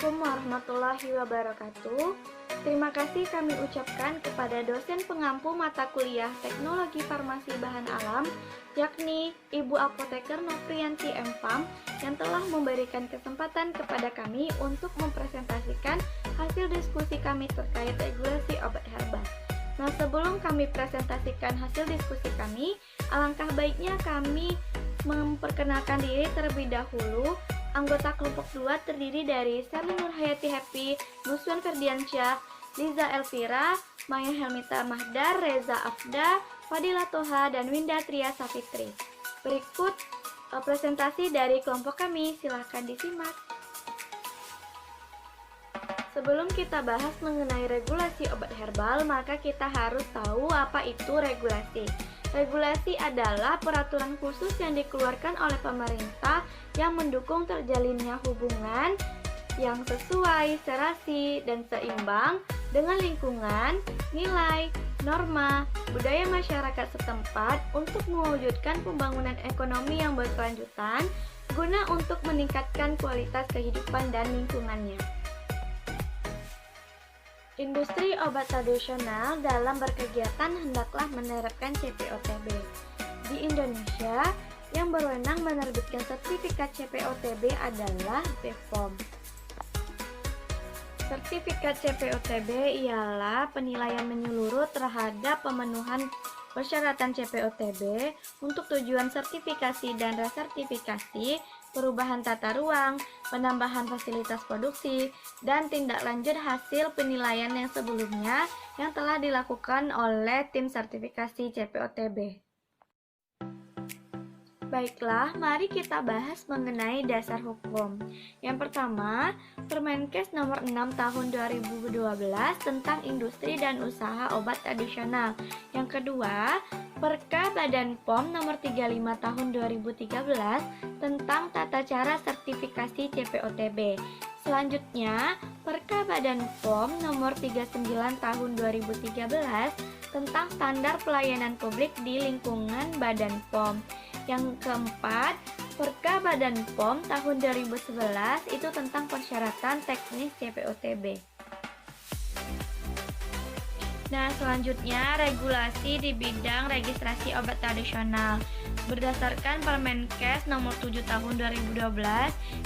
Assalamualaikum warahmatullahi wabarakatuh. Terima kasih kami ucapkan kepada dosen pengampu mata kuliah Teknologi Farmasi Bahan Alam, yakni Ibu Apoteker Nofriyanti M.Fam, yang telah memberikan kesempatan kepada kami untuk mempresentasikan hasil diskusi kami terkait regulasi obat herbal. Nah, sebelum kami presentasikan hasil diskusi kami, alangkah baiknya kami memperkenalkan diri terlebih dahulu. Anggota kelompok 2 terdiri dari Sherly Nurhayati Happy, Nuswan Ferdiansyah, Liza Elvira, Maya Helmita Mahdar, Reza Afda, Fadila Toha, dan Winda Tria Safitri. Berikut presentasi dari kelompok kami, silahkan disimak. Sebelum kita bahas mengenai regulasi obat herbal, maka kita harus tahu apa itu regulasi. Regulasi adalah peraturan khusus yang dikeluarkan oleh pemerintah yang mendukung terjalinnya hubungan yang sesuai, serasi, dan seimbang dengan lingkungan, nilai, norma, budaya masyarakat setempat untuk mewujudkan pembangunan ekonomi yang berkelanjutan guna untuk meningkatkan kualitas kehidupan dan lingkungannya. Industri obat tradisional dalam berkegiatan hendaklah menerapkan CPOTB. Di Indonesia, yang berwenang menerbitkan sertifikat CPOTB adalah BPOM. Sertifikat CPOTB ialah penilaian menyeluruh terhadap pemenuhan persyaratan CPOTB untuk tujuan sertifikasi dan resertifikasi, perubahan tata ruang, penambahan fasilitas produksi, dan tindak lanjut hasil penilaian yang sebelumnya yang telah dilakukan oleh tim sertifikasi CPOTB. Baiklah, mari kita bahas mengenai dasar hukum. Yang pertama, Permenkes nomor 6 tahun 2012 tentang industri dan usaha obat tradisional. Yang kedua, Perka Badan POM nomor 35 tahun 2013 tentang tata cara sertifikasi CPOTB. Selanjutnya, Perka Badan POM nomor 39 tahun 2013 tentang standar pelayanan publik di lingkungan Badan POM. Yang keempat, Perka Badan POM tahun 2011 itu tentang persyaratan teknis CPOTB. Nah, selanjutnya regulasi di bidang registrasi obat tradisional. Berdasarkan Permenkes nomor 7 tahun 2012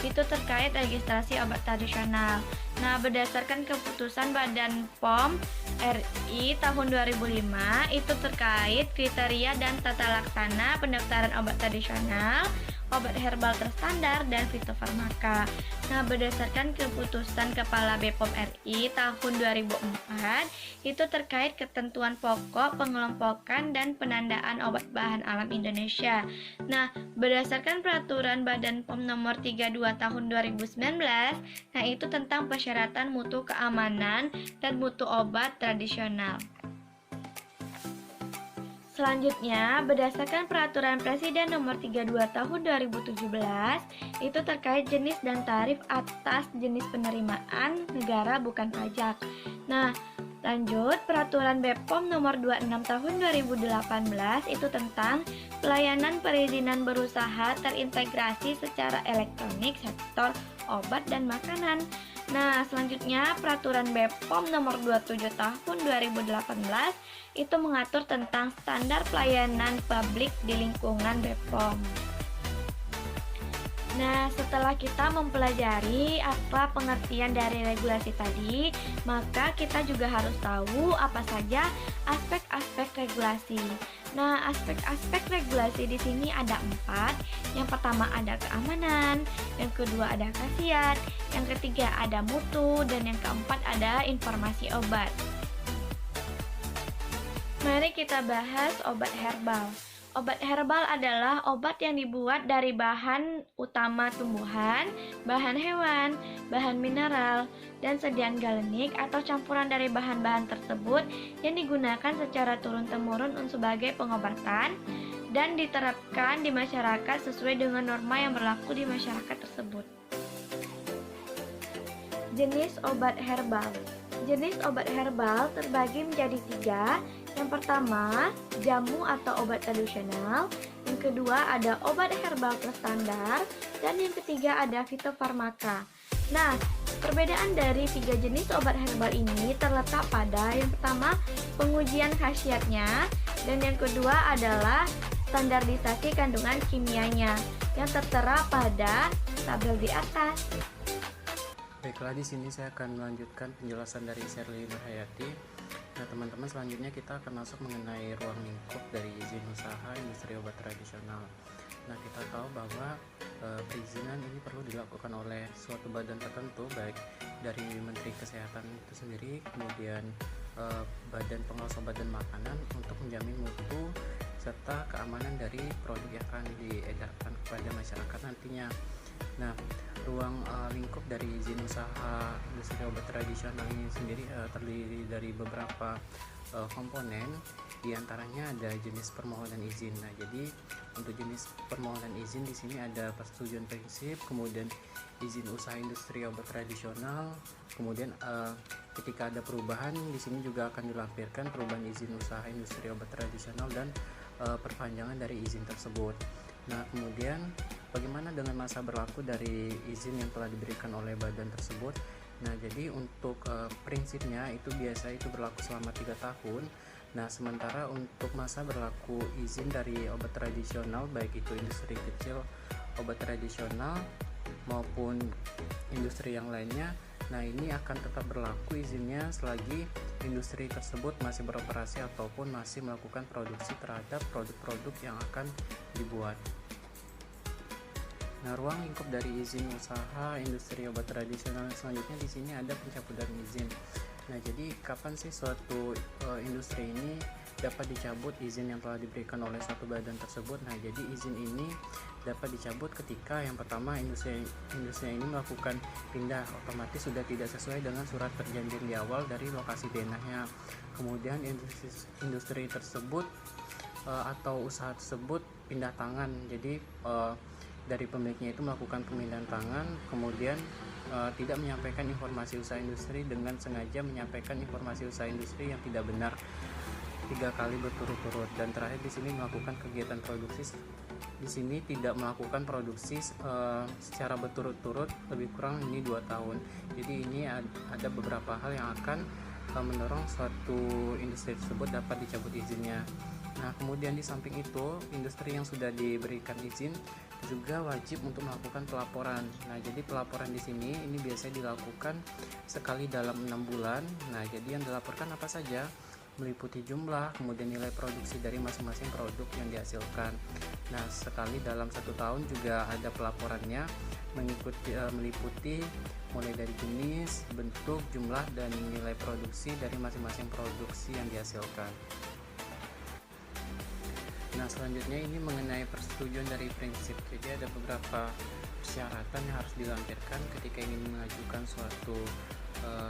itu terkait registrasi obat tradisional. Nah, berdasarkan keputusan Badan POM RI tahun 2005 itu terkait kriteria dan tata laksana pendaftaran obat tradisional, obat herbal terstandar, dan fitofarmaka. Nah, berdasarkan keputusan Kepala BPOM RI tahun 2004 itu terkait ketentuan pokok, pengelompokan, dan penandaan obat bahan alam Indonesia. Nah, berdasarkan peraturan Badan POM nomor 32 tahun 2019, nah itu tentang persyaratan mutu keamanan dan mutu obat tradisional. Selanjutnya, berdasarkan Peraturan Presiden Nomor 32 Tahun 2017, itu terkait jenis dan tarif atas jenis penerimaan negara bukan pajak. Nah, lanjut, Peraturan BPOM Nomor 26 Tahun 2018 itu tentang pelayanan perizinan berusaha terintegrasi secara elektronik sektor obat dan makanan. Nah, selanjutnya Peraturan BPOM Nomor 27 Tahun 2018 itu mengatur tentang standar pelayanan publik di lingkungan BPOM. Nah, setelah kita mempelajari apa pengertian dari regulasi tadi, maka kita juga harus tahu apa saja aspek-aspek regulasi. Nah, aspek-aspek regulasi di sini ada 4. Yang pertama ada keamanan, yang kedua ada khasiat, yang ketiga ada mutu, dan yang keempat ada informasi obat. Mari kita bahas obat herbal. Obat herbal adalah obat yang dibuat dari bahan utama tumbuhan, bahan hewan, bahan mineral, dan sediaan galenik atau campuran dari bahan-bahan tersebut yang digunakan secara turun-temurun sebagai pengobatan dan diterapkan di masyarakat sesuai dengan norma yang berlaku di masyarakat tersebut. Jenis obat herbal. Jenis obat herbal terbagi menjadi 3. Yang pertama, jamu atau obat tradisional. Yang kedua, ada obat herbal terstandar. Dan yang ketiga, ada fitofarmaka. Nah, Perbedaan dari 3 jenis obat herbal ini terletak pada yang pertama pengujian khasiatnya dan yang kedua adalah standarisasi kandungan kimianya yang tertera pada tabel di atas. Baiklah, di sini saya akan melanjutkan penjelasan dari Sherly Nurhayati. Nah, teman-teman, selanjutnya kita akan masuk mengenai ruang lingkup dari izin usaha industri obat tradisional. Nah, kita tahu bahwa perizinan ini perlu dilakukan oleh suatu badan tertentu, baik dari Menteri Kesehatan itu sendiri, kemudian Badan Pengawas Obat dan Makanan untuk menjamin mutu serta keamanan dari produk yang akan diedarkan kepada masyarakat nantinya. Nah, ruang lingkup dari izin usaha industri obat tradisional ini sendiri terdiri dari beberapa komponen. Di antaranya ada jenis permohonan izin. Nah, jadi untuk jenis permohonan izin di sini ada persetujuan prinsip, kemudian izin usaha industri obat tradisional, kemudian ketika ada perubahan di sini juga akan dilampirkan perubahan izin usaha industri obat tradisional dan perpanjangan dari izin tersebut. Nah, kemudian bagaimana dengan masa berlaku dari izin yang telah diberikan oleh badan tersebut? Nah, jadi untuk prinsipnya itu biasa itu berlaku selama 3 tahun. Nah, sementara untuk masa berlaku izin dari obat tradisional, baik itu industri kecil obat tradisional maupun industri yang lainnya, nah ini akan tetap berlaku izinnya selagi industri tersebut masih beroperasi ataupun masih melakukan produksi terhadap produk-produk yang akan dibuat. Nah, ruang lingkup dari izin usaha industri obat tradisional selanjutnya di sini ada pencabutan izin. Nah, jadi kapan sih suatu industri ini dapat dicabut izin yang telah diberikan oleh suatu badan tersebut? Nah, jadi izin ini dapat dicabut ketika yang pertama industri ini melakukan pindah, otomatis sudah tidak sesuai dengan surat perjanjian di awal dari lokasi denahnya. Kemudian industri tersebut atau usaha tersebut pindah tangan. Jadi dari pemiliknya itu melakukan pemindahan tangan, kemudian tidak menyampaikan informasi usaha industri dengan sengaja menyampaikan informasi usaha industri yang tidak benar 3 kali berturut-turut, dan terakhir di sini melakukan kegiatan produksi di sini tidak melakukan produksi secara berturut-turut lebih kurang ini 2 tahun. Jadi ini ada beberapa hal yang akan mendorong suatu industri tersebut dapat dicabut izinnya. Nah, kemudian di samping itu, industri yang sudah diberikan izin juga wajib untuk melakukan pelaporan. Nah, jadi pelaporan di sini ini biasanya dilakukan sekali dalam 6 bulan. Nah, jadi yang dilaporkan apa saja? Meliputi jumlah, kemudian nilai produksi dari masing-masing produk yang dihasilkan. Nah, sekali dalam 1 tahun juga ada pelaporannya, meliputi mulai dari jenis, bentuk, jumlah, dan nilai produksi dari masing-masing produksi yang dihasilkan. Nah, selanjutnya ini mengenai persetujuan dari prinsip. Jadi ada beberapa persyaratan yang harus dilampirkan ketika ingin mengajukan suatu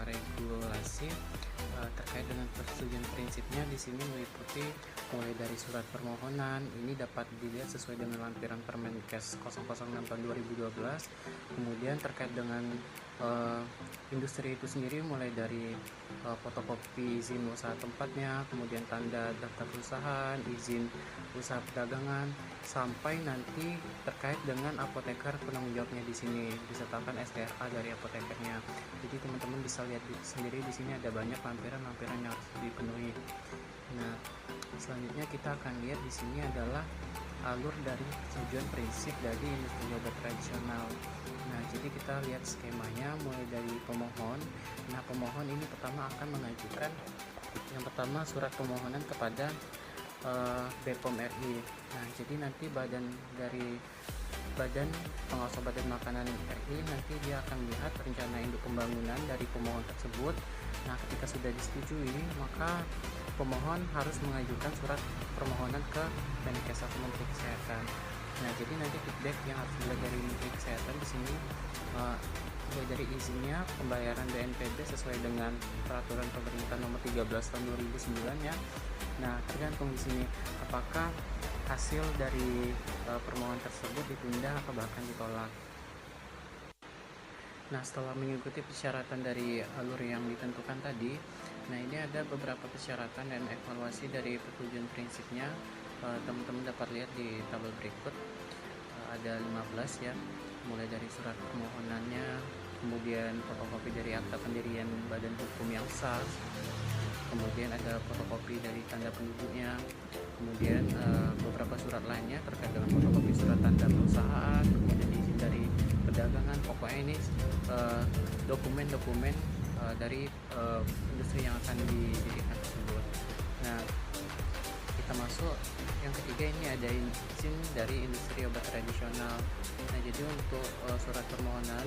regulasi terkait dengan persetujuan prinsipnya. Di sini meliputi mulai dari surat permohonan, ini dapat dilihat sesuai dengan lampiran Permenkes 006 tahun 2012. Kemudian terkait dengan industri itu sendiri, mulai dari fotokopi izin usaha tempatnya, kemudian tanda daftar perusahaan, izin usaha perdagangan, sampai nanti terkait dengan apoteker penanggung jawabnya di sini disertakan STRA dari apotekernya. Jadi teman-teman bisa lihat sendiri di sini ada banyak lampiran-lampiran yang harus dipenuhi. Nah, selanjutnya kita akan lihat di sini adalah alur dari persetujuan prinsip dari industri obat tradisional. Nah, jadi kita lihat skemanya mulai dari pemohon. Nah, pemohon ini pertama akan mengajukan yang pertama surat permohonan kepada BPOM RI. Nah, jadi nanti Badan Pengawas Obat dan Makanan RI nanti dia akan melihat rencana induk pembangunan dari pemohon tersebut. Nah, ketika sudah disetujui, maka pemohon harus mengajukan surat permohonan ke Menkes atau Menteri Kesehatan. Nah, jadi nanti feedback yang harus dilihat dari Menteri Kesehatan di sini mulai dari izinnya, pembayaran BNPB sesuai dengan peraturan pemerintah nomor 13 tahun 2009 ya. Nah, tergantung di sini apakah hasil dari permohonan tersebut ditunda atau bahkan ditolak. Nah, setelah mengikuti persyaratan dari alur yang ditentukan tadi, nah ini ada beberapa persyaratan dan evaluasi dari persetujuan prinsipnya. Teman-teman dapat lihat di tabel berikut. Ada 15 ya, mulai dari surat permohonannya, kemudian fotokopi dari akta pendirian badan hukum yang sah, kemudian ada fotokopi dari tanda penduduknya, kemudian beberapa surat lainnya terkait dengan fotokopi surat tanda perusahaan, kemudian izin dari perdagangan. Pokoknya ini dokumen-dokumen dari industri yang akan didirikan tersebut. Nah, kita masuk yang ketiga, ini ada izin dari industri obat tradisional. Nah, jadi untuk surat permohonan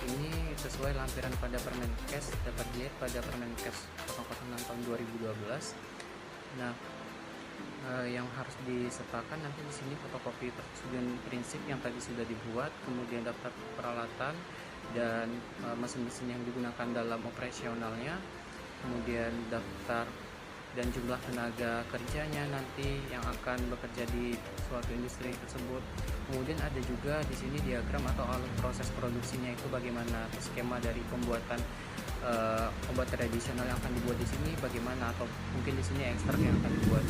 ini sesuai lampiran pada Permenkes, dapat dilihat pada Permenkes 006 tahun 2012. Nah, yang harus disertakan nanti di sini fotokopi persetujuan prinsip yang tadi sudah dibuat, kemudian daftar peralatan dan mesin-mesin yang digunakan dalam operasionalnya, kemudian daftar dan jumlah tenaga kerjanya nanti yang akan bekerja di suatu industri tersebut. Kemudian ada juga di sini diagram atau alur proses produksinya itu bagaimana, skema dari pembuatan obat tradisional yang akan dibuat di sini bagaimana, atau mungkin di sini ekstrak yang akan dibuat.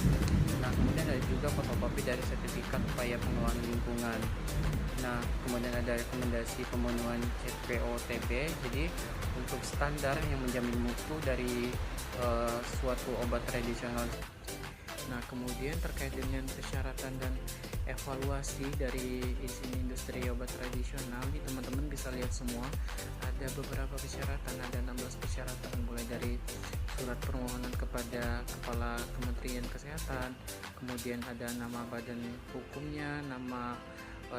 Nah, kemudian ada juga fotokopi dari sertifikat upaya pengelolaan lingkungan. Nah, kemudian ada rekomendasi pemenuhan CPO/TB. Jadi untuk standar yang menjamin mutu dari suatu obat tradisional. Nah, kemudian terkait dengan persyaratan dan evaluasi dari izin industri obat tradisional, ini teman-teman bisa lihat semua ada beberapa persyaratan, ada 16 persyaratan, mulai dari surat permohonan kepada Kepala Kementerian Kesehatan, kemudian ada nama badan hukumnya, nama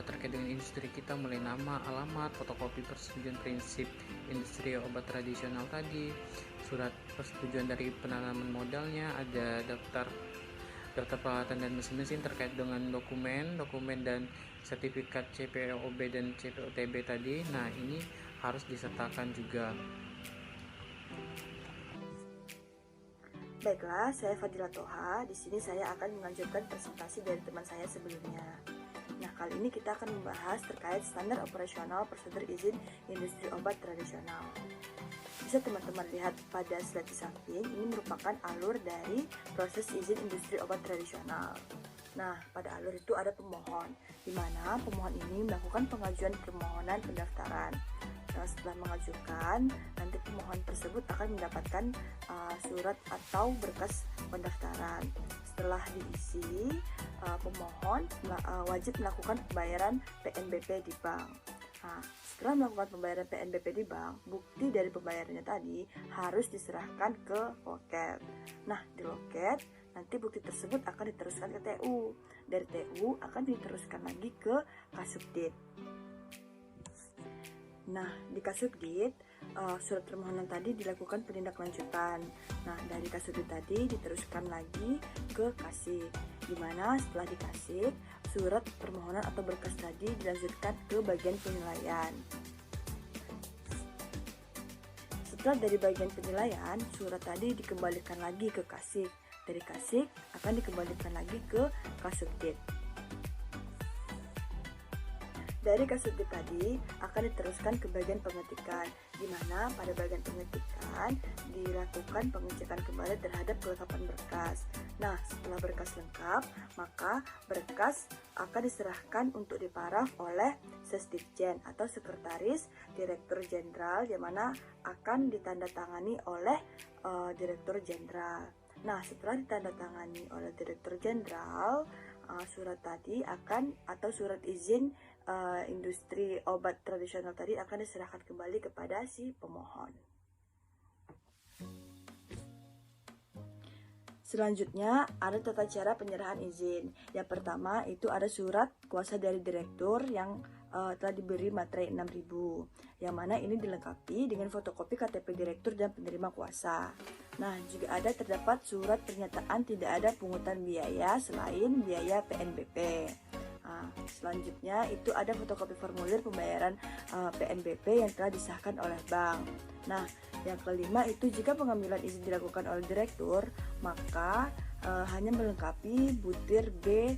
terkait dengan industri kita, mulai nama, alamat, fotokopi persetujuan prinsip industri obat tradisional tadi, surat persetujuan dari penanaman modalnya, ada daftar peralatan dan mesin-mesin terkait dengan dokumen dan sertifikat CPOB dan CPOTB tadi. Nah, ini harus disertakan juga. Baiklah, saya Fadila Toha. Di sini saya akan melanjutkan presentasi dari teman saya sebelumnya. Nah, kali ini kita akan membahas terkait standar operasional prosedur izin industri obat tradisional. Bisa teman-teman lihat pada slide di samping, ini merupakan alur dari proses izin industri obat tradisional. Nah, pada alur itu ada pemohon, di mana pemohon ini melakukan pengajuan permohonan pendaftaran. Nah, setelah mengajukan, nanti pemohon tersebut akan mendapatkan surat atau berkas pendaftaran. Setelah diisi, pemohon wajib melakukan pembayaran PNBP di bank. Nah, setelah melakukan pembayaran PNBP di bank, bukti dari pembayarannya tadi harus diserahkan ke loket. Nah, di loket nanti bukti tersebut akan diteruskan ke TU. Dari TU akan diteruskan lagi ke Kasubdit. Nah, di Kasubdit, surat permohonan tadi dilakukan penindaklanjutan. Nah, dari Kasubdit tadi diteruskan lagi ke Kasih, di mana setelah dikasih, surat permohonan atau berkas tadi dilanjutkan ke bagian penilaian. Setelah dari bagian penilaian, surat tadi dikembalikan lagi ke Kasih. Dari Kasih akan dikembalikan lagi ke Kasubdit. Dari Kasubdit tadi akan diteruskan ke bagian pengetikan, di mana pada bagian pengetikan dilakukan pengecekan kembali terhadap kelengkapan berkas. Nah, setelah berkas lengkap, maka berkas akan diserahkan untuk diparaf oleh Sesdikjen atau Sekretaris Direktur Jenderal, yang mana akan ditandatangani oleh Direktur Jenderal. Nah, setelah ditandatangani oleh Direktur Jenderal, surat tadi atau surat izin industri obat tradisional tadi akan diserahkan kembali kepada si pemohon. Selanjutnya ada tata cara penyerahan izin. Yang pertama itu ada surat kuasa dari direktur yang telah diberi materai 6.000, yang mana ini dilengkapi dengan fotokopi KTP direktur dan penerima kuasa. Nah, juga ada terdapat surat pernyataan tidak ada pungutan biaya selain biaya PNBP. Nah, selanjutnya itu ada fotokopi formulir pembayaran PNBP yang telah disahkan oleh bank. Nah, yang kelima itu jika pengambilan izin dilakukan oleh direktur, maka hanya melengkapi butir B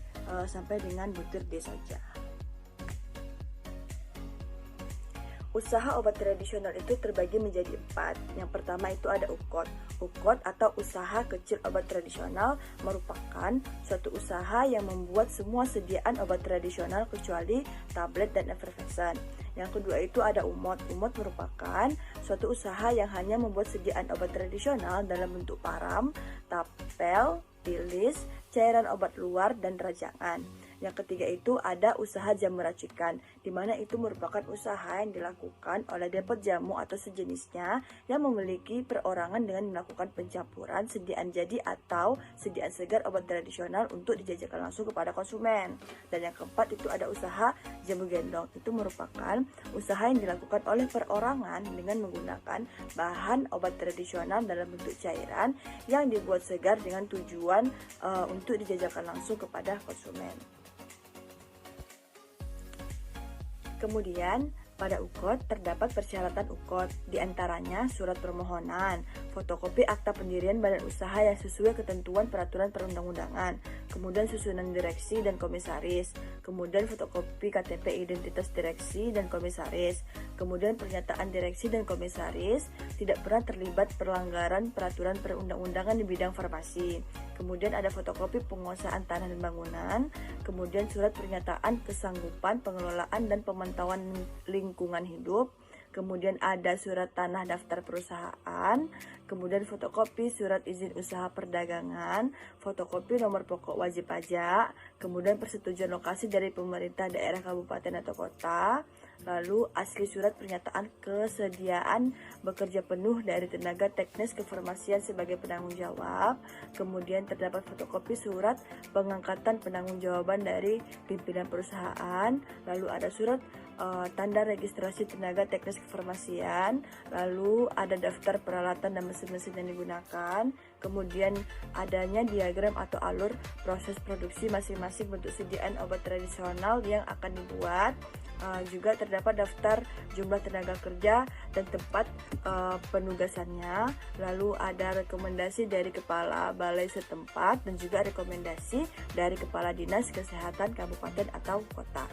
sampai dengan butir D saja. Usaha obat tradisional itu terbagi menjadi 4. Yang pertama itu ada UKOT. UKOT atau usaha kecil obat tradisional merupakan suatu usaha yang membuat semua sediaan obat tradisional kecuali tablet dan effervescent. Yang kedua itu ada UMOT. UMOT merupakan suatu usaha yang hanya membuat sediaan obat tradisional dalam bentuk param, tapel, bilis, cairan obat luar, dan rajangan. Yang ketiga itu ada usaha jamu racikan, di mana itu merupakan usaha yang dilakukan oleh depot jamu atau sejenisnya yang memiliki perorangan dengan melakukan pencampuran sediaan jadi atau sediaan segar obat tradisional untuk dijajakan langsung kepada konsumen. Dan yang keempat itu ada usaha jamu gendong, itu merupakan usaha yang dilakukan oleh perorangan dengan menggunakan bahan obat tradisional dalam bentuk cairan yang dibuat segar dengan tujuan untuk dijajakan langsung kepada konsumen. Kemudian, pada UKOT terdapat persyaratan UKOT, diantaranya surat permohonan, fotokopi akta pendirian badan usaha yang sesuai ketentuan peraturan perundang-undangan, kemudian susunan direksi dan komisaris, kemudian fotokopi KTP identitas direksi dan komisaris, kemudian pernyataan direksi dan komisaris tidak pernah terlibat pelanggaran peraturan perundang-undangan di bidang farmasi, kemudian ada fotokopi penguasaan tanah dan bangunan, kemudian surat pernyataan kesanggupan pengelolaan dan pemantauan lingkungan hidup, kemudian ada surat tanah daftar perusahaan, kemudian fotokopi surat izin usaha perdagangan, fotokopi nomor pokok wajib pajak, kemudian persetujuan lokasi dari pemerintah daerah kabupaten atau kota, lalu asli surat pernyataan kesediaan bekerja penuh dari tenaga teknis kefarmasian sebagai penanggung jawab, kemudian terdapat fotokopi surat pengangkatan penanggung-jawaban dari pimpinan perusahaan, lalu ada surat tanda registrasi tenaga teknis kefarmasian, lalu ada daftar peralatan dan mesin-mesin yang digunakan, kemudian adanya diagram atau alur proses produksi masing-masing bentuk sediaan obat tradisional yang akan dibuat. Juga terdapat daftar jumlah tenaga kerja dan tempat penugasannya, lalu ada rekomendasi dari kepala balai setempat dan juga rekomendasi dari kepala dinas kesehatan kabupaten atau kota.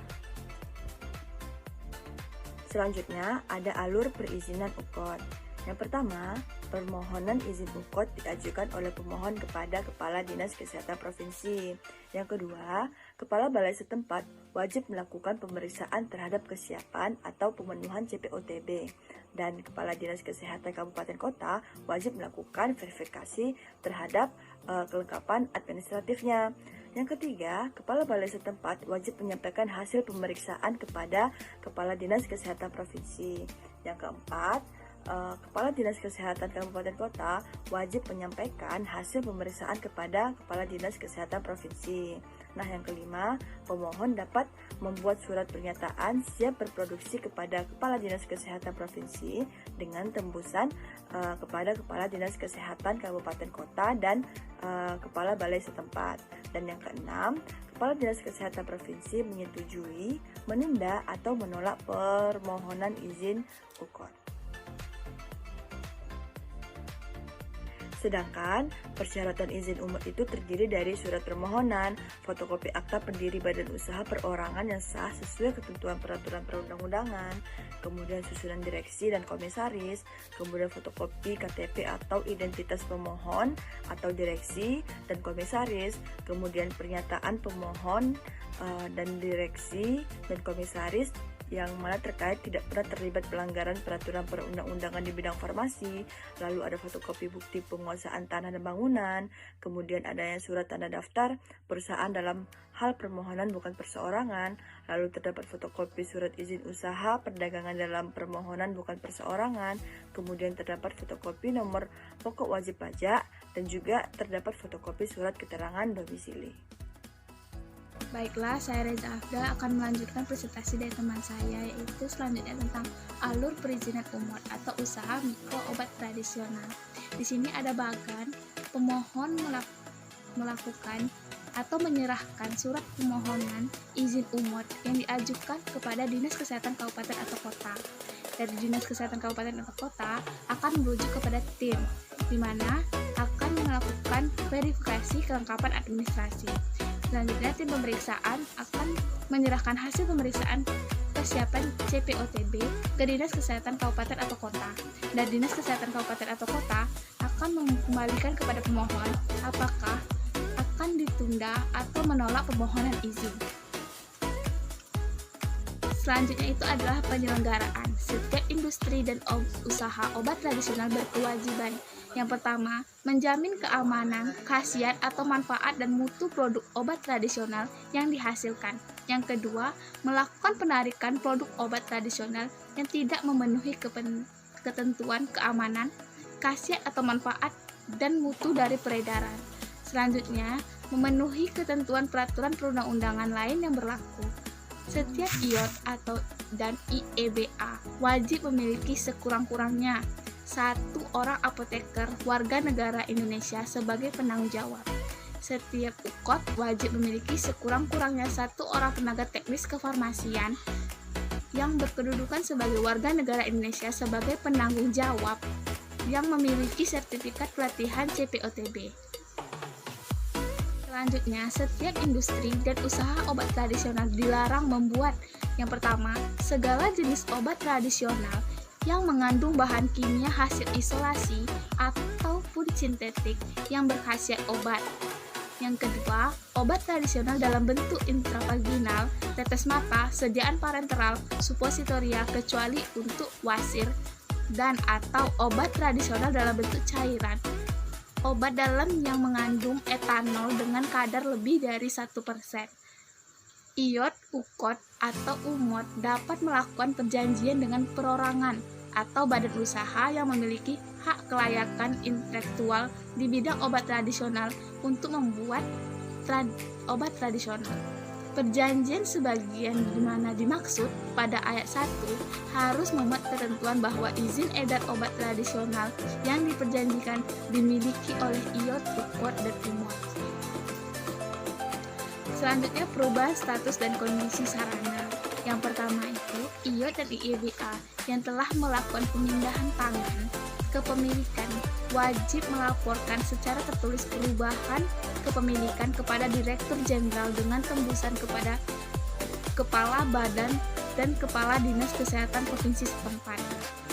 Selanjutnya ada alur perizinan UKOT. Yang pertama, permohonan izin UKOT diajukan oleh pemohon kepada Kepala Dinas Kesehatan Provinsi. Yang kedua, Kepala Balai setempat wajib melakukan pemeriksaan terhadap kesiapan atau pemenuhan CPOTB. Dan Kepala Dinas Kesehatan Kabupaten Kota wajib melakukan verifikasi terhadap kelengkapan administratifnya. Yang ketiga, Kepala Balai setempat wajib menyampaikan hasil pemeriksaan kepada Kepala Dinas Kesehatan Provinsi. Yang keempat, Kepala Dinas Kesehatan Kabupaten Kota wajib menyampaikan hasil pemeriksaan kepada Kepala Dinas Kesehatan Provinsi. Nah, yang kelima, pemohon dapat membuat surat pernyataan siap berproduksi kepada Kepala Dinas Kesehatan Provinsi dengan tembusan kepada Kepala Dinas Kesehatan Kabupaten Kota dan Kepala Balai setempat. Dan yang keenam, Kepala Dinas Kesehatan Provinsi menyetujui, menunda atau menolak permohonan izin UKOT. Sedangkan persyaratan izin umum itu terdiri dari surat permohonan, fotokopi akta pendiri badan usaha perorangan yang sah sesuai ketentuan peraturan perundang-undangan, kemudian susunan direksi dan komisaris, kemudian fotokopi KTP atau identitas pemohon atau direksi dan komisaris, kemudian pernyataan pemohon dan direksi dan komisaris yang mana terkait tidak pernah terlibat pelanggaran peraturan perundang-undangan di bidang farmasi, lalu ada fotokopi bukti penguasaan tanah dan bangunan, kemudian adanya surat tanda daftar perusahaan dalam hal permohonan bukan perseorangan, lalu terdapat fotokopi surat izin usaha perdagangan dalam permohonan bukan perseorangan, kemudian terdapat fotokopi nomor pokok wajib pajak, dan juga terdapat fotokopi surat keterangan domisili. Baiklah, saya Reza Afdal akan melanjutkan presentasi dari teman saya, yaitu selanjutnya tentang alur perizinan umum atau usaha mikro obat tradisional. Di sini ada bagan pemohon melakukan atau menyerahkan surat permohonan izin umum yang diajukan kepada Dinas Kesehatan Kabupaten atau Kota. Dari Dinas Kesehatan Kabupaten atau Kota akan merujuk kepada tim, di mana akan melakukan verifikasi kelengkapan administrasi. Selanjutnya, tim pemeriksaan akan menyerahkan hasil pemeriksaan ke kesiapan CPOTB ke Dinas Kesehatan Kabupaten atau Kota, dan Dinas Kesehatan Kabupaten atau Kota akan mengembalikan kepada pemohon apakah akan ditunda atau menolak permohonan izin. Selanjutnya itu adalah penyelenggaraan. Setiap industri dan usaha obat tradisional berkewajiban. Yang pertama, menjamin keamanan, khasiat atau manfaat dan mutu produk obat tradisional yang dihasilkan. Yang kedua, melakukan penarikan produk obat tradisional yang tidak memenuhi ketentuan keamanan, khasiat atau manfaat dan mutu dari peredaran. Selanjutnya, memenuhi ketentuan peraturan perundang-undangan lain yang berlaku. Setiap IOT dan IEBA wajib memiliki sekurang-kurangnya 1 orang apoteker warga negara Indonesia sebagai penanggung jawab. Setiap UKOT wajib memiliki sekurang-kurangnya 1 orang tenaga teknis kefarmasian yang berkedudukan sebagai warga negara Indonesia sebagai penanggung jawab yang memiliki sertifikat pelatihan CPOTB. Selanjutnya, setiap industri dan usaha obat tradisional dilarang membuat yang pertama, segala jenis obat tradisional yang mengandung bahan kimia hasil isolasi ataupun sintetik yang berkhasiat obat. Yang kedua, obat tradisional dalam bentuk intravaginal, tetes mata, sediaan parenteral, supositoria kecuali untuk wasir, dan atau obat tradisional dalam bentuk cairan. Obat dalam yang mengandung etanol dengan kadar lebih dari 1%. IOT, UKOT, atau UMOT dapat melakukan perjanjian dengan perorangan atau badan usaha yang memiliki hak kelayakan intelektual di bidang obat tradisional untuk membuat obat tradisional. Perjanjian sebagian di mana dimaksud pada ayat 1 harus memuat ketentuan bahwa izin edar obat tradisional yang diperjanjikan dimiliki oleh IOT, UKOT, dan UMOT. Selanjutnya, perubahan status dan kondisi sarana. Yang pertama itu, IOT dan IEBA yang telah melakukan pemindahan tangan kepemilikan wajib melaporkan secara tertulis perubahan kepemilikan kepada Direktur Jenderal dengan tembusan kepada Kepala Badan dan Kepala Dinas Kesehatan Provinsi setempat.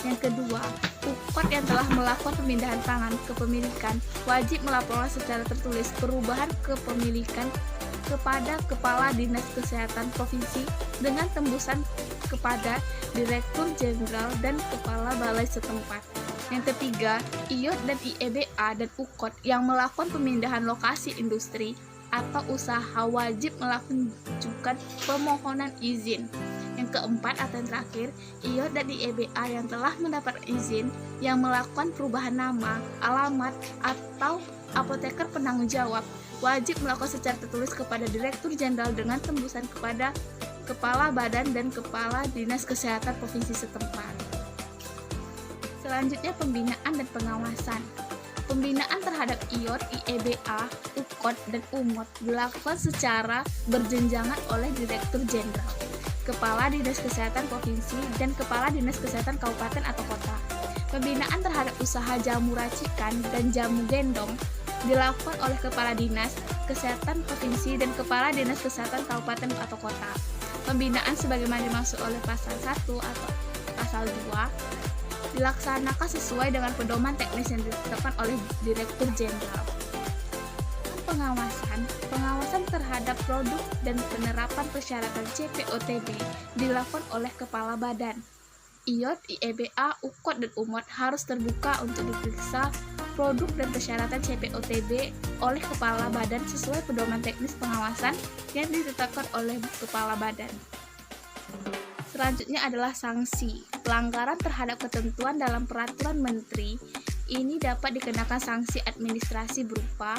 Yang kedua, UKOT yang telah melakukan pemindahan tangan kepemilikan wajib melaporkan secara tertulis perubahan kepemilikan kepada Kepala Dinas Kesehatan Provinsi dengan tembusan kepada Direktur Jenderal dan Kepala Balai setempat. Yang ketiga, IOT dan IEBA dan UKOT yang melakukan pemindahan lokasi industri atau usaha wajib melakukan permohonan izin. Yang keempat atau yang terakhir, IOT dan IEBA yang telah mendapat izin yang melakukan perubahan nama, alamat, atau apoteker penanggung jawab wajib melakukan secara tertulis kepada Direktur Jenderal dengan tembusan kepada Kepala Badan dan Kepala Dinas Kesehatan Provinsi setempat. Selanjutnya, pembinaan dan pengawasan. Pembinaan terhadap IOT, IEBA, UKOT, dan UMOT dilakukan secara berjenjangan oleh Direktur Jenderal, Kepala Dinas Kesehatan Provinsi, dan Kepala Dinas Kesehatan Kabupaten atau Kota. Pembinaan terhadap usaha jamu racikan dan jamu gendong dilakukan oleh Kepala Dinas Kesehatan Provinsi dan Kepala Dinas Kesehatan Kabupaten atau Kota. Pembinaan sebagaimana dimaksud oleh pasal 1 atau pasal 2 dilaksanakan sesuai dengan pedoman teknis yang ditetapkan oleh Direktur Jenderal. Pengawasan terhadap produk dan penerapan persyaratan CPOTB dilakukan oleh Kepala Badan. IOT, IEBA, UKOT, dan UMOT harus terbuka untuk diperiksa produk dan persyaratan CPOTB oleh Kepala Badan sesuai pedoman teknis pengawasan yang ditetapkan oleh Kepala Badan. Selanjutnya adalah sanksi. Pelanggaran terhadap ketentuan dalam peraturan menteri ini dapat dikenakan sanksi administrasi berupa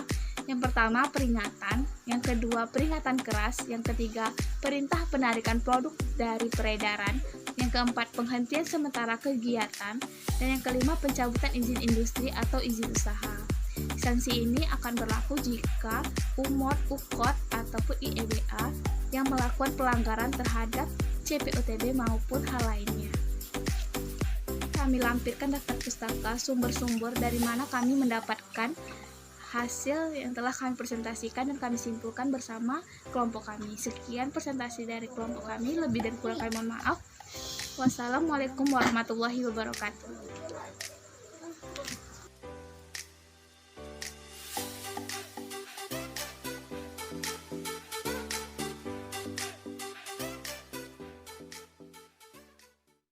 yang pertama peringatan, yang kedua peringatan keras, yang ketiga perintah penarikan produk dari peredaran, yang keempat penghentian sementara kegiatan, dan yang kelima pencabutan izin industri atau izin usaha. Sanksi ini akan berlaku jika UMOT, UKOT, ataupun IEBA yang melakukan pelanggaran terhadap CPOTB maupun hal lainnya. Kami lampirkan daftar pustaka sumber-sumber dari mana kami mendapatkan hasil yang telah kami presentasikan dan kami simpulkan bersama kelompok kami. Sekian presentasi dari kelompok kami, lebih dan kurang kami mohon maaf. Wassalamualaikum warahmatullahi wabarakatuh.